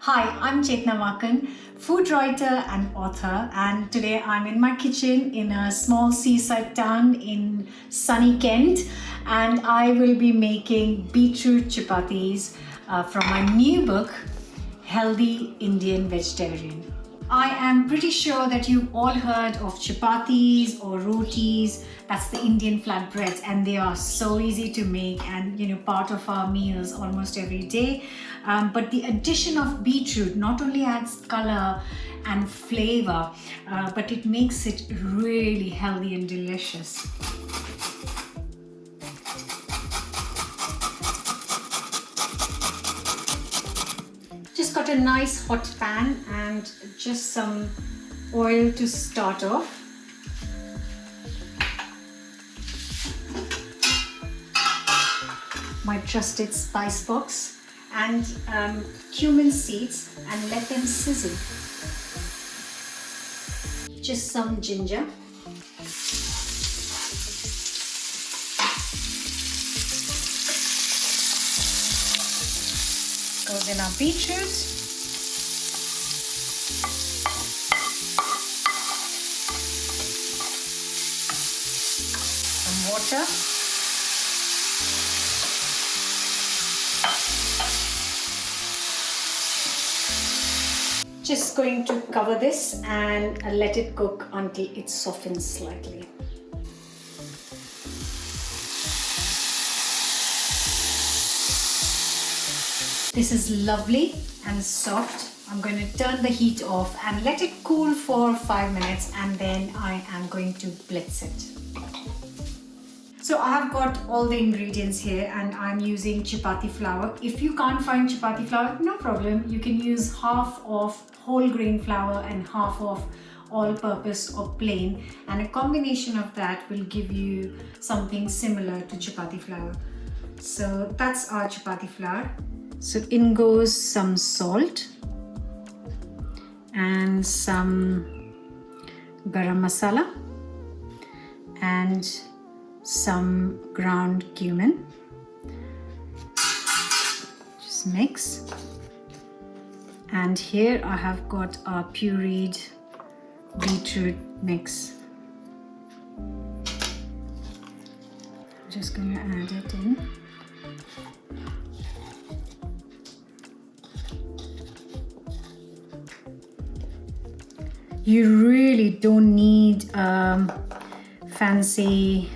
Hi, I'm Chetna Makan, food writer and author, and today I'm in my kitchen in a small seaside town in sunny Kent, and I will be making beetroot chapatis from my new book, Healthy Indian Vegetarian. I am pretty sure that you've all heard of chapatis or rotis. That's the Indian flatbreads, and they are so easy to make and part of our meals almost every day. But the addition of beetroot not only adds color and flavor, but it makes it really healthy and delicious. Just got a nice hot pan and just some oil to start off. My trusted spice box and cumin seeds, and let them sizzle. Just some ginger. Goes in our beetroot. Some water. Just going to cover this and let it cook until it softens slightly. This is lovely and soft. I'm going to turn the heat off and let it cool for 5 minutes, and then I am going to blitz it. So I have got all the ingredients here, and I'm using chapati flour. If you can't find chapati flour, no problem. You can use half of whole grain flour and half of all-purpose or plain, and a combination of that will give you something similar to chapati flour. So that's our chapati flour. So in goes some salt and some garam masala and some ground cumin. Just mix. And here I have got our pureed beetroot mix. I'm just going to add it in. You really don't need fancy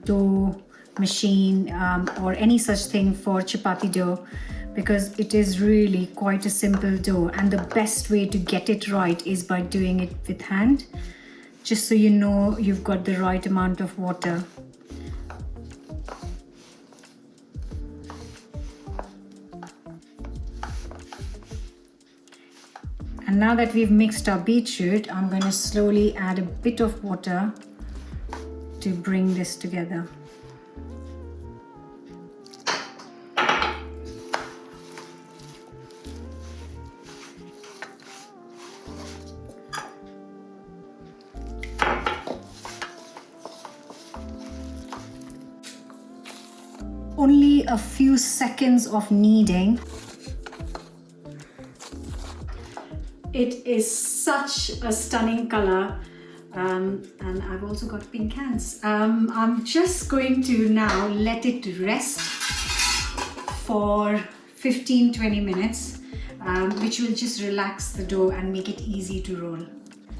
dough machine or any such thing for chapati dough, because it is really quite a simple dough, and the best way to get it right is by doing it with hand, just so you know you've got the right amount of water. And now that we've mixed our beetroot, I'm going to slowly add a bit of water to bring this together. Only a few seconds of kneading. It is such a stunning color, and I've also got pink hands. I'm just going to now let it rest for 15-20 minutes, which will just relax the dough and make it easy to roll.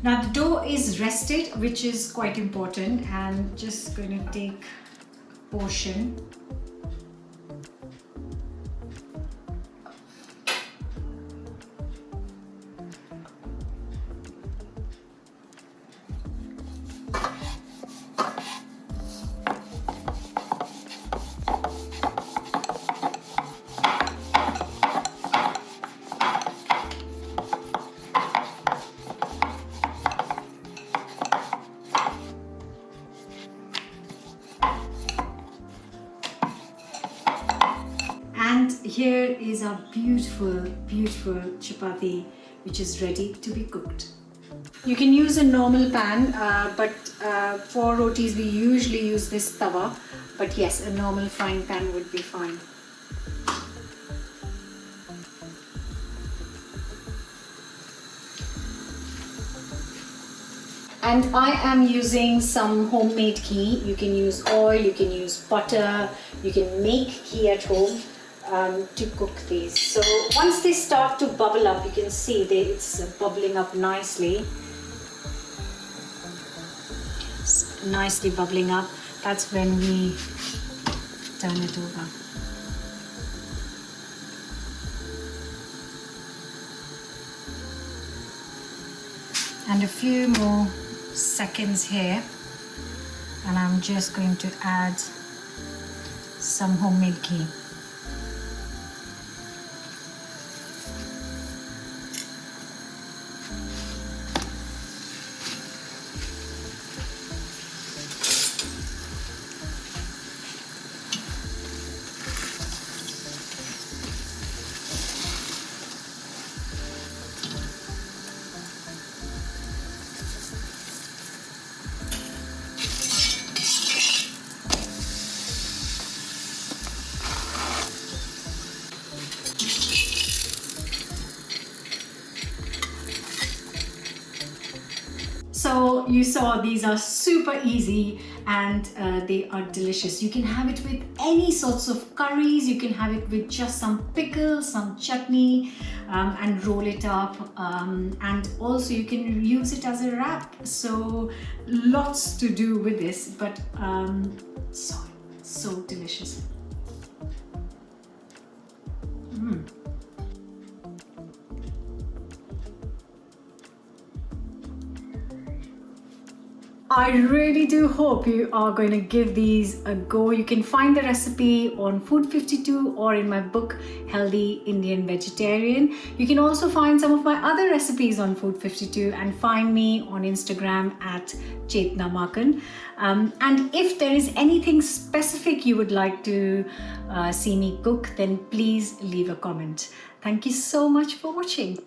Now the dough is rested, which is quite important, and just going to take a portion. And here is our beautiful chapati, which is ready to be cooked. You can use a normal pan, but for rotis we usually use this tawa, but yes, a normal frying pan would be fine. And I am using some homemade ghee. You can use oil, you can use butter, you can make ghee at home to cook these. So once they start to bubble up, you can see it's bubbling up nicely. It's nicely bubbling up. That's when we turn it over. And a few more seconds here, and I'm just going to add some homemade ghee. So you saw these are super easy and they are delicious. You can have it with any sorts of curries. You can have it with just some pickles, some chutney, and roll it up. And also you can use it as a wrap. So lots to do with this, but so delicious. I really do hope you are going to give these a go. You can find the recipe on Food 52 or in my book Healthy Indian Vegetarian. You can also find some of my other recipes on Food 52 and find me on Instagram at Chetna Makan. And if there is anything specific you would like to see me cook, then please leave a comment. Thank you so much for watching.